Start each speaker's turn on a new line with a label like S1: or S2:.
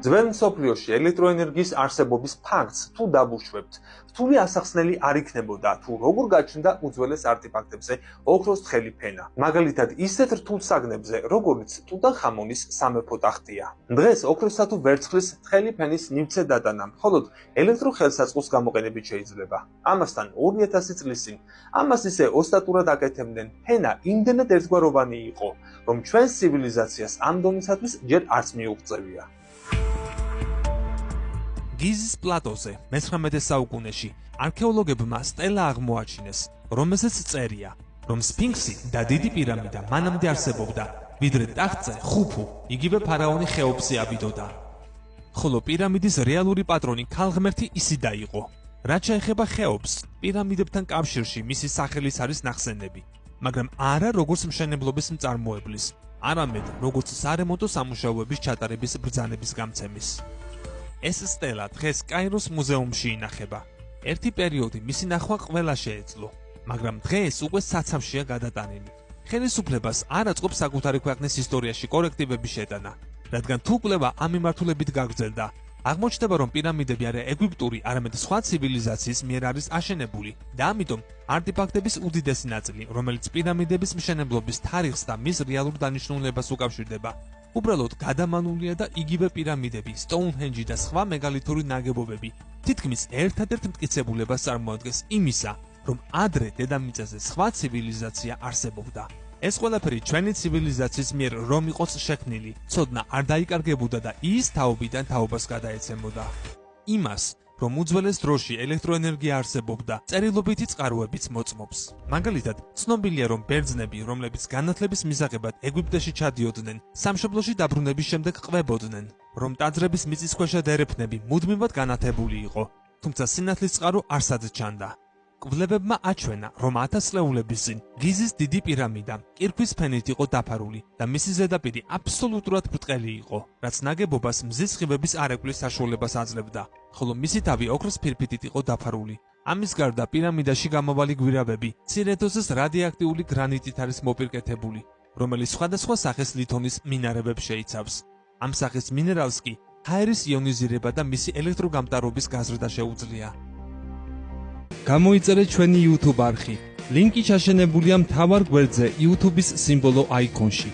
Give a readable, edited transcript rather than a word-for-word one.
S1: ძველ მსოფლიოში ელექტროენერგიის არსებობის ფაქტს თუ დაბუშვებთ, რთული ასახსნელი არ იქნებოდა თუ როგორ გაჩნდა უძველეს არტეფაქტებზე ოქროს თხელი ფენა. მაგალითად, ისეთ რთულ საგნებზე, როგორც ტუტანხამონის სამეფო ტახტია. დღეს ოქროსა თუ ვერცხლის თხელი ფენის ნივთზე დატანა მხოლოდ ელექტროხელსაწყოს გამოყენებით შეიძლება. ამასთან 2000 წლის წინ ამას ისე ოსტატურად აკეთებდნენ, ფენა იმდენად ერთგვაროვანი იყო, რომ ჩვენს ცივილიზაციას ამ დონისათვის ჯერ არც მიუღწევია.
S2: გიზის პლატოზე მე-19 საუკუნეში არქეოლოგებმა სტელა აღმოაჩინეს, რომელზეც წერია, რომ სფინქსი და დიდი პირამიდა მანამდე არსებობდა, ვიდრე ტახტზე ხუფუ, იგივე ფარაონი ხეოფსი აბიდოდა. ხოლო პირამიდის რეალური პატრონი ქალღმერთი ისიდა იყო. რაც შეეხება ხეოფსს, პირამიდებთან კავშირში მისი სახელის არის ნახსენები, მაგრამ არა როგორც მშენებლობის მწარმოებლის, არამედ როგორც სარემონტო სამუშაოების ჩატარების ბრძანების გამცემის. ეს სტელა დღეს კაიროს მუზეუმში ინახება. ერთი პერიოდი მისი ნახვა ყველა შეეძლო, მაგრამ დღეს უკვე საცავშია გადატანილი. ხელისუფლებას არ აწყობს საკუთარი ქვეყნის ისტორიაში კორექტივების შეტანა, რადგან თუ კვლევა ამ მიმართულებით გაგრძელდა, აღმოჩნდება, რომ პირამიდები არა ეგვიპტური, არამედ სხვა ცივილიზაციის მიერ არის აშენებული და ამიტომ არტეფაქტების უდიდესი ნაწილი, რომელიც პირამიდების მშენებლობის თარიღს და მის რეალურ დანიშნულებას უკავშირდება, უბრალოდ გადამანულია და იგივე პირამიდები, სტოუნჰენჯი და სხვა მეგალითური ნაგებობები თითქმის ერთადერთ მტკიცებულებას წარმოადგენს იმისა, რომ ადრე დედამიწაზე სხვა ცივილიზაცია არსებობდა. ეს ყველაფერი ჩვენი ცივილიზაციის მიერ რომ იყოს შექმნილი, ცოდნა არ დაიკარგებოდა და ის თაობიდან თაობას გადაეცემოდა. იმას, რომ უძველეს დროში ელექტროენერგია არსებობდა, წერილობითი წყაროებიც მოწმობს. მაგალითად, ცნობილია, რომ ბერძნები, რომლებიც განათლების მისაღებად ეგვიპტეში ჩადიოდნენ, სამშობლოში დაბრუნების შემდეგ ყვებოდნენ, რომ ტაძრების მიწისქვეშა დერეფნები მუდმივად განათებული იყო, თუმცა სინათლის წყარო არსად ჩანდა. კვლევებმა აჩვენა, რომ 1000 წლეულების წინ გიზის დიდი პირამიდა კირქვის ფენით იყო დაფარული და მისი ზედაპირი აბსოლუტურად ბრტყელი იყო, რაც ნაგებობას მზის სხივების არეკვლის საშუალებას აძლევდა, ხოლო მისი თავი ოქროს ფირფიტით იყო დაფარული. ამის გარდა პირამიდაში გამავალი გვირაბები მცირე დოზის რადიოაქტიული გრანიტით არის მოპირკეთებული, რომელიც სხვადასხვა სახის ლითონის მინარევებს შეიცავს. ამ სახის მინერალს კი ჰაერის იონიზირება და მისი ელექტროგამტარობის გაზრდა შეუძლია. გამოიწერეთ ჩვენი YouTube არხი. ლინკი ჩაშენებულია მთავარ გვერდზე YouTube-ის სიმბოლო აიკონში.